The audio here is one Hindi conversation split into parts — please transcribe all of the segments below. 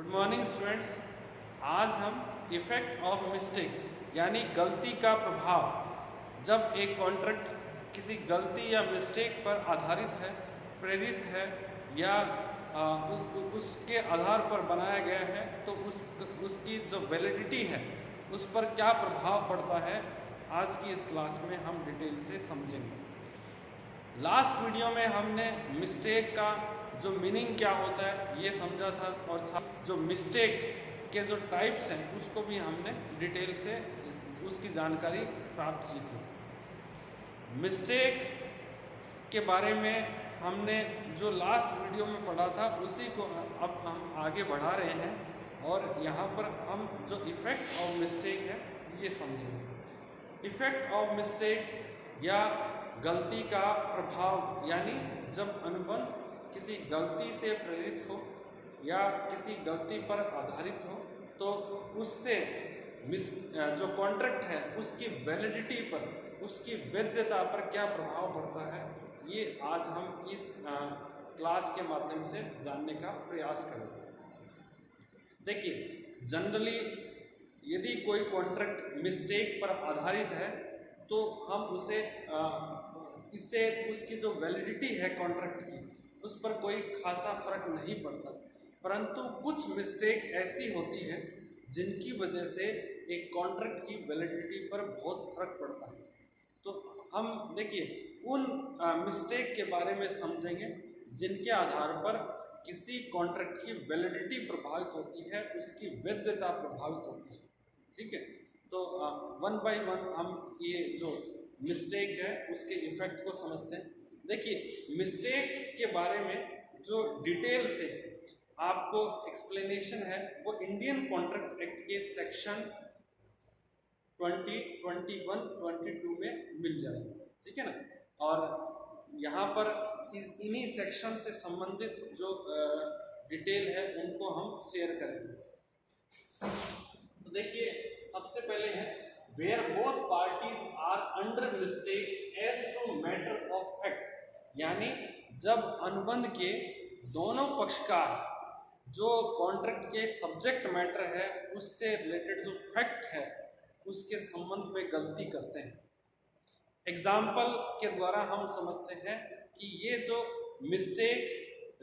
Good morning students. आज हम इफेक्ट ऑफ मिस्टेक यानी गलती का प्रभाव, जब एक कॉन्ट्रैक्ट किसी गलती या मिस्टेक पर आधारित है, प्रेरित है या उसके आधार पर बनाया गया है, तो उसकी जो वैलिडिटी है उस पर क्या प्रभाव पड़ता है, आज की इस क्लास में हम डिटेल से समझेंगे। लास्ट वीडियो में हमने मिस्टेक का जो मीनिंग क्या होता है ये समझा था, और जो मिस्टेक के जो टाइप्स हैं उसको भी हमने डिटेल से उसकी जानकारी प्राप्त की थी। मिस्टेक के बारे में हमने जो लास्ट वीडियो में पढ़ा था उसी को अब हम आगे बढ़ा रहे हैं, और यहाँ पर हम जो इफ़ेक्ट ऑफ मिस्टेक है ये समझेंगे। इफ़ेक्ट ऑफ मिस्टेक या गलती का प्रभाव, यानी जब अनुबंध किसी गलती से प्रेरित हो या किसी गलती पर आधारित हो, तो उससे जो कॉन्ट्रैक्ट है उसकी वैलिडिटी पर, उसकी वैधता पर क्या प्रभाव पड़ता है, ये आज हम इस क्लास के माध्यम से जानने का प्रयास करेंगे। देखिए, जनरली यदि कोई कॉन्ट्रैक्ट मिस्टेक पर आधारित है तो हम उसे इससे उसकी जो वैलिडिटी है कॉन्ट्रैक्ट की, उस पर कोई खासा फर्क नहीं पड़ता। परंतु कुछ मिस्टेक ऐसी होती है जिनकी वजह से एक कॉन्ट्रैक्ट की वैलिडिटी पर बहुत फर्क पड़ता है। तो हम देखिए उन मिस्टेक के बारे में समझेंगे जिनके आधार पर किसी कॉन्ट्रैक्ट की वैलिडिटी प्रभावित होती है, उसकी वैधता प्रभावित होती है। ठीक है, तो वन बाय वन हम ये जो मिस्टेक है उसके इफेक्ट को समझते हैं। देखिए, मिस्टेक के बारे में जो डिटेल से आपको एक्सप्लेनेशन है वो इंडियन कॉन्ट्रैक्ट एक्ट के सेक्शन 20, 21, 22 में मिल जाएगी। ठीक है ना, और यहाँ पर इन्हीं सेक्शन से संबंधित जो डिटेल है उनको हम शेयर करेंगे। तो देखिए, सबसे पहले है where both parties are under mistake as to matter of fact, यानी जब अनुबंध के दोनों पक्षकार जो कॉन्ट्रैक्ट के सब्जेक्ट मैटर है उससे रिलेटेड जो फैक्ट है उसके संबंध में गलती करते हैं। एग्जाम्पल के द्वारा हम समझते हैं कि ये जो मिस्टेक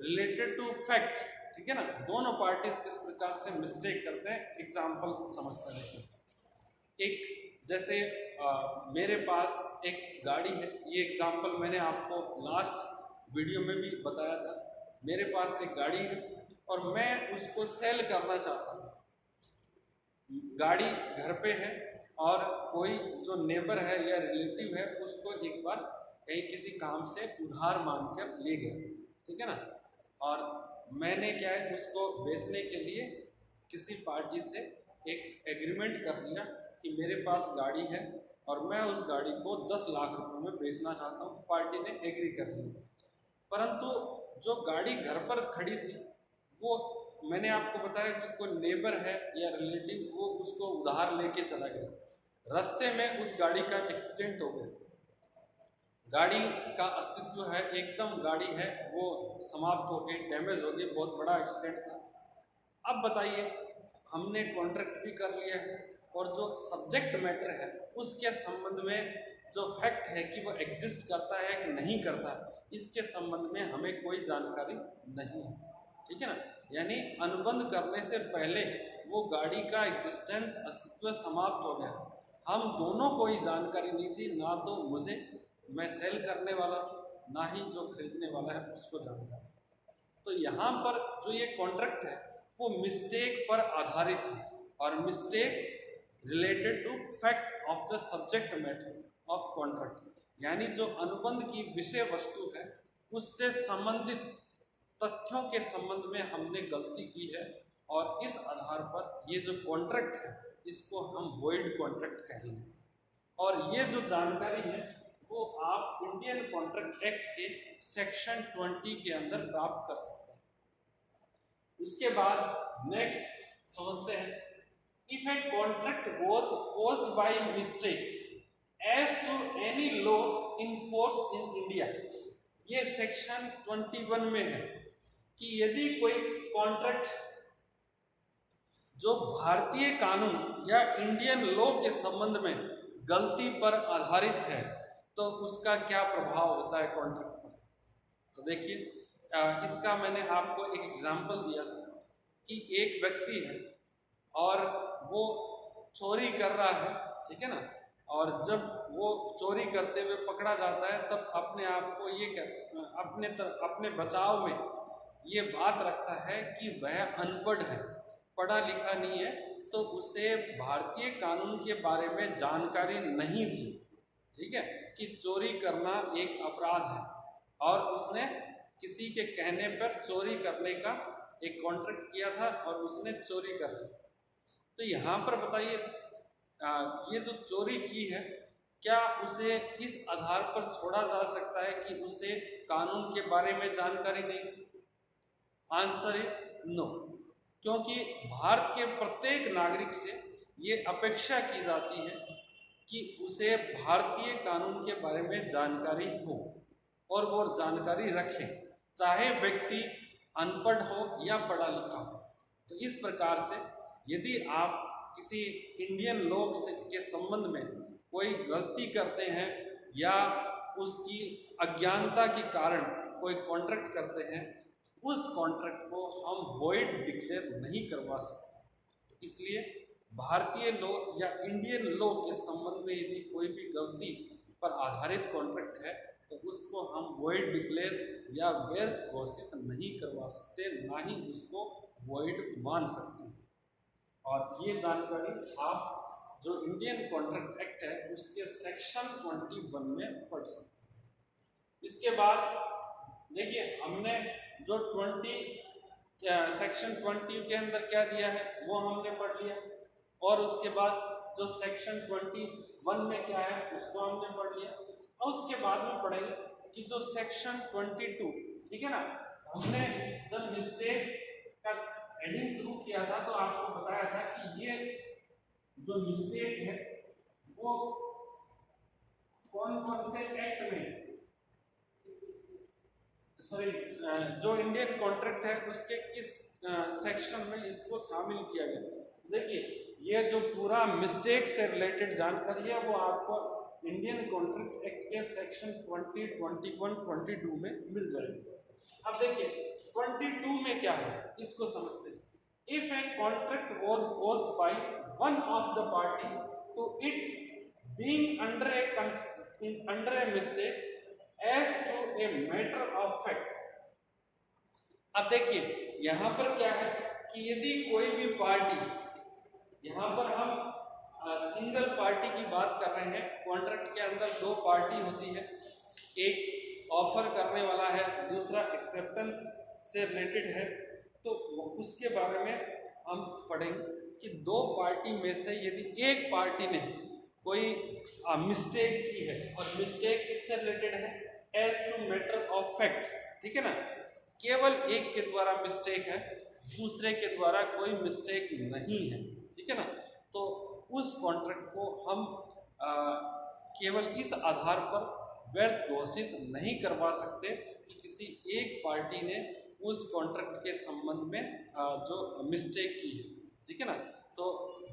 रिलेटेड टू फैक्ट, ठीक है ना, दोनों पार्टीज किस प्रकार से मिस्टेक करते हैं, एग्जाम्पल समझते हैं। एक जैसे मेरे पास एक गाड़ी है, ये एग्जाम्पल मैंने आपको लास्ट वीडियो में भी बताया था। मेरे पास एक गाड़ी है और मैं उसको सेल करना चाहता हूँ। गाड़ी घर पे है और कोई जो नेबर है या रिलेटिव है उसको एक बार कहीं किसी काम से उधार मांग कर ले गया, ठीक है ना, और मैंने क्या है उसको बेचने के लिए किसी पार्टी से एक एग्रीमेंट कर लिया कि मेरे पास गाड़ी है और मैं उस गाड़ी को 10 लाख रुपए में बेचना चाहता हूँ। पार्टी ने एग्री कर लिया, परंतु जो गाड़ी घर पर खड़ी थी वो मैंने आपको बताया कि कोई नेबर है या रिलेटिव, वो उसको उधार लेके चला गया। रास्ते में उस गाड़ी का एक्सीडेंट हो गया, गाड़ी का अस्तित्व है, एकदम गाड़ी है वो समाप्त हो गई, डैमेज हो गई, बहुत बड़ा एक्सीडेंट था। अब बताइए, हमने कॉन्ट्रैक्ट भी कर लिया है और जो सब्जेक्ट मैटर है उसके संबंध में जो फैक्ट है कि वो एग्जिस्ट करता है कि नहीं करता, इसके संबंध में हमें कोई जानकारी नहीं है। ठीक है ना, यानी अनुबंध करने से पहले वो गाड़ी का एग्जिस्टेंस, अस्तित्व समाप्त हो गया। हम दोनों को ही जानकारी नहीं थी, ना तो मुझे, मैं सेल करने वाला, ना ही जो खरीदने वाला है उसको जानकारी। तो यहाँ पर जो ये कॉन्ट्रैक्ट है वो मिस्टेक पर आधारित है, और mistake related to fact of the subject matter of contract, यानी जो अनुबंध की विषय वस्तु है उससे संबंधित तथ्यों के संबंध में हमने गलती की है, और इस आधार पर ये जो कॉन्ट्रैक्ट है इसको हम वॉइड कॉन्ट्रैक्ट कहेंगे। और ये जो जानकारी है वो आप इंडियन कॉन्ट्रैक्ट एक्ट के सेक्शन 20 के अंदर प्राप्त कर सकते हैं। उसके बाद नेक्स्ट समझते हैं, if a contract was caused by mistake as to any law in force in India, ये सेक्शन 21 में है कि यदि कोई कॉन्ट्रैक्ट जो भारतीय कानून या इंडियन लॉ के संबंध में गलती पर आधारित है तो उसका क्या प्रभाव होता है कॉन्ट्रैक्ट पर। तो देखिए, इसका मैंने आपको एक एग्जाम्पल दिया था कि एक व्यक्ति है और वो चोरी कर रहा है, ठीक है ना, और जब वो चोरी करते हुए पकड़ा जाता है तब अपने आप को ये अपने बचाव में ये बात रखता है कि वह अनपढ़ है, पढ़ा लिखा नहीं है, तो उसे भारतीय कानून के बारे में जानकारी नहीं थी, ठीक है, कि चोरी करना एक अपराध है, और उसने किसी के कहने पर चोरी करने का एक कॉन्ट्रैक्ट किया था और उसने चोरी कर ली। तो यहाँ पर बताइए, ये जो चोरी की है क्या उसे इस आधार पर छोड़ा जा सकता है कि उसे कानून के बारे में जानकारी नहीं? आंसर इज नो, क्योंकि भारत के प्रत्येक नागरिक से ये अपेक्षा की जाती है कि उसे भारतीय कानून के बारे में जानकारी हो और वो जानकारी रखे, चाहे व्यक्ति अनपढ़ हो या पढ़ा लिखा हो। तो इस प्रकार से यदि आप किसी इंडियन लॉ के संबंध में कोई गलती करते हैं या उसकी अज्ञानता के कारण कोई कॉन्ट्रैक्ट करते हैं, उस कॉन्ट्रैक्ट को हम वॉइड डिक्लेयर नहीं करवा सकते। तो इसलिए भारतीय लॉ या इंडियन लॉ के संबंध में यदि कोई भी गलती पर आधारित कॉन्ट्रैक्ट है तो उसको हम वॉइड डिक्लेयर या वैध घोषित नहीं करवा सकते, ना ही उसको वॉइड मान सकते हैं। और ये जानकारी आप जो इंडियन कॉन्ट्रैक्ट एक्ट है उसके सेक्शन 21 में पढ़ सकते हैं। इसके बाद देखिए, हमने जो सेक्शन 20 के अंदर क्या दिया है वो हमने पढ़ लिया, और उसके बाद जो सेक्शन 21 में क्या है उसको हमने पढ़ लिया, और उसके बाद में पढ़ेंगे कि जो सेक्शन 22, ठीक है ना, हमने जब मिस्टेक का हेडिंग शुरू किया था तो आपको बताया था कि ये जो मिस्टेक है वो कौन कौन से एक्ट में, सॉरी, जो इंडियन कॉन्ट्रैक्ट है उसके किस सेक्शन में इसको शामिल किया गया। देखिए, ये जो पूरा मिस्टेक से रिलेटेड जानकारी है वो आपको इंडियन कॉन्ट्रैक्ट एक्ट के सेक्शन 20, 21, 22 में मिल जाएगी। अब देखिए 22 में क्या है इसको समझते हैं। If a contract was caused by one of the party to it being under a mistake as to a matter of fact। अब देखिए यहाँ पर क्या है कि यदि कोई भी पार्टी, यहाँ पर हम सिंगल पार्टी की बात कर रहे हैं, कॉन्ट्रैक्ट के अंदर दो पार्टी होती है, एक ऑफर करने वाला है, दूसरा एक्सेप्टेंस से रिलेटेड है, तो उसके बारे में हम पढ़ेंगे कि दो पार्टी में से यदि एक पार्टी ने कोई मिस्टेक की है, और मिस्टेक किससे रिलेटेड है, as to matter of fact, ठीक है ना, केवल एक के द्वारा मिस्टेक है, दूसरे के द्वारा कोई मिस्टेक नहीं है, ठीक है ना, तो उस कॉन्ट्रैक्ट को हम केवल इस आधार पर वैध घोषित नहीं करवा सकते कि किसी एक पार्टी ने उस कॉन्ट्रैक्ट के संबंध में जो मिस्टेक की है, ठीक है ना, तो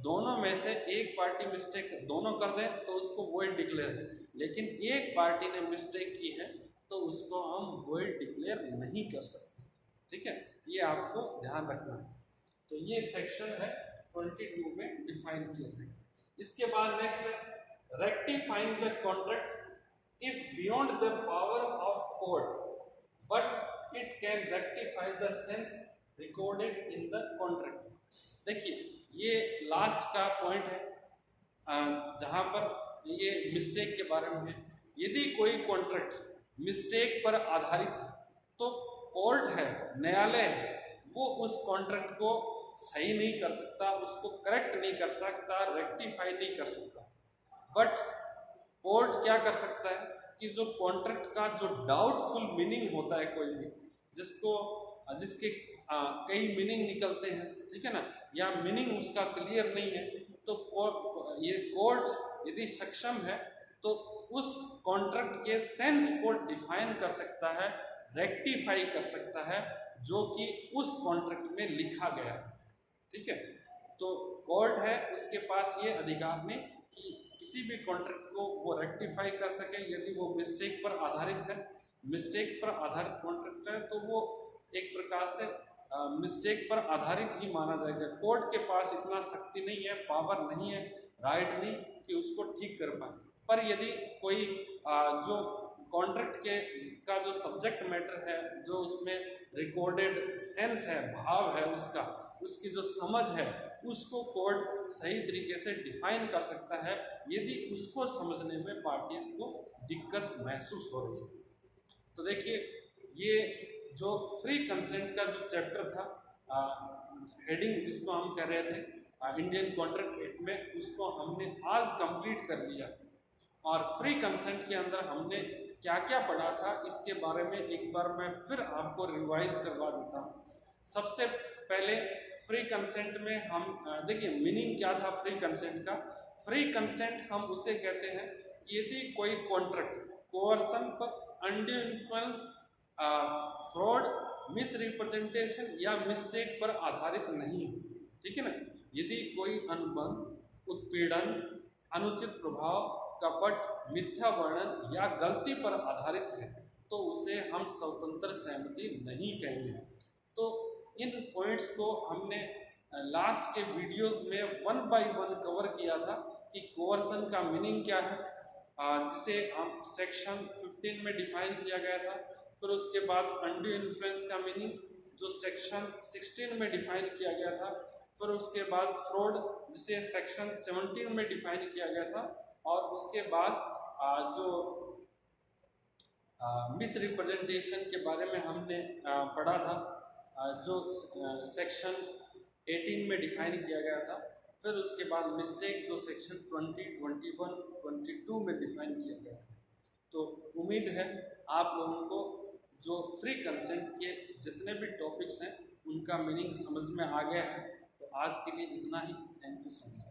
दोनों में से एक पार्टी मिस्टेक दोनों कर दें तो उसको वॉइड डिक्लेयर है, लेकिन एक पार्टी ने मिस्टेक की है तो उसको हम वॉइड डिक्लेयर नहीं कर सकते, ठीक है, ये आपको ध्यान रखना है। तो ये सेक्शन है 22 में डिफाइन किया गया। इसके बाद नेक्स्ट है rectifying the contract if beyond the power of court but it can rectify the sense recorded in the contract. देखिए, ये लास्ट का पॉइंट है जहां पर ये मिस्टेक के बारे में है। यदि कोई कॉन्ट्रैक्ट मिस्टेक पर आधारित है तो कोर्ट है, न्यायालय है, वो उस कॉन्ट्रैक्ट को सही नहीं कर सकता, उसको करेक्ट नहीं कर सकता, रेक्टिफाई नहीं कर सकता, बट कोर्ट क्या कर सकता है कि जो कॉन्ट्रैक्ट का जो डाउटफुल मीनिंग होता है, कोई भी जिसके कई मीनिंग निकलते हैं, ठीक है ना, या मीनिंग उसका क्लियर नहीं है, तो कोर्ट यदि सक्षम है तो उस कॉन्ट्रैक्ट के सेंस को डिफाइन कर सकता है, रेक्टिफाई कर सकता है जो कि उस कॉन्ट्रैक्ट में लिखा गया है, ठीक है। कोर्ट है उसके पास ये अधिकार नहीं कि किसी भी कॉन्ट्रैक्ट को वो रेक्टिफाई कर सके यदि वो मिस्टेक पर आधारित है। मिस्टेक पर आधारित कॉन्ट्रैक्ट है तो वो एक प्रकार से मिस्टेक पर आधारित ही माना जाएगा। कोर्ट के पास इतना शक्ति नहीं है, पावर नहीं है, राइट नहीं कि उसको ठीक कर पाए। पर यदि कोई जो कॉन्ट्रैक्ट के का जो सब्जेक्ट मैटर है, जो उसमें रिकॉर्डेड सेंस है, भाव है उसका, उसकी जो समझ है, उसको कोर्ट सही तरीके से डिफाइन कर सकता है यदि उसको समझने में पार्टीज को दिक्कत महसूस हो रही है। तो देखिए, ये जो फ्री कंसेंट का जो चैप्टर था, हेडिंग जिसको हम कह रहे थे इंडियन कॉन्ट्रैक्ट एक्ट में, उसको हमने आज कंप्लीट कर लिया। और फ्री कंसेंट के अंदर हमने क्या क्या पढ़ा था इसके बारे में एक बार मैं फिर आपको रिवाइज करवा देता हूँ। सबसे पहले फ्री कंसेंट में हम देखिए मीनिंग क्या था फ्री कंसेंट का। फ्री कंसेंट हम उसे कहते हैं यदि कोई कॉन्ट्रैक्ट कोअर्सन पर, अनड्यू इन्फ्लुएंस, फ्रॉड, मिसरिप्रेजेंटेशन या मिस्टेक पर आधारित नहीं है, ठीक है ना। यदि कोई अनुबंध, उत्पीड़न, अनुचित प्रभाव, कपट, मिथ्या वर्णन या गलती पर आधारित है तो उसे हम स्वतंत्र सहमति नहीं कहेंगे। तो इन पॉइंट्स को हमने लास्ट के वीडियोस में 1 बाय 1 कवर किया था कि कोअर्सन का मीनिंग क्या है, जिसे हम सेक्शन 15 में डिफाइन किया गया था। फिर उसके बाद अनड्यू इन्फ्लुएंस का मीनिंग जो सेक्शन 16 में डिफाइन किया गया था। फिर उसके बाद फ्रॉड जिसे सेक्शन 17 में डिफाइन किया गया था। और उसके बाद जो मिसरिप्रेजेंटेशन के बारे में हमने पढ़ा था, जो सेक्शन 18 में डिफाइन किया गया था। फिर उसके बाद मिस्टेक जो सेक्शन 20, 21, 22 में डिफाइन किया गया था। तो उम्मीद है आप लोगों को जो फ्री कंसेंट के जितने भी टॉपिक्स हैं उनका मीनिंग समझ में आ गया है। तो आज के लिए इतना ही। Thank you so much.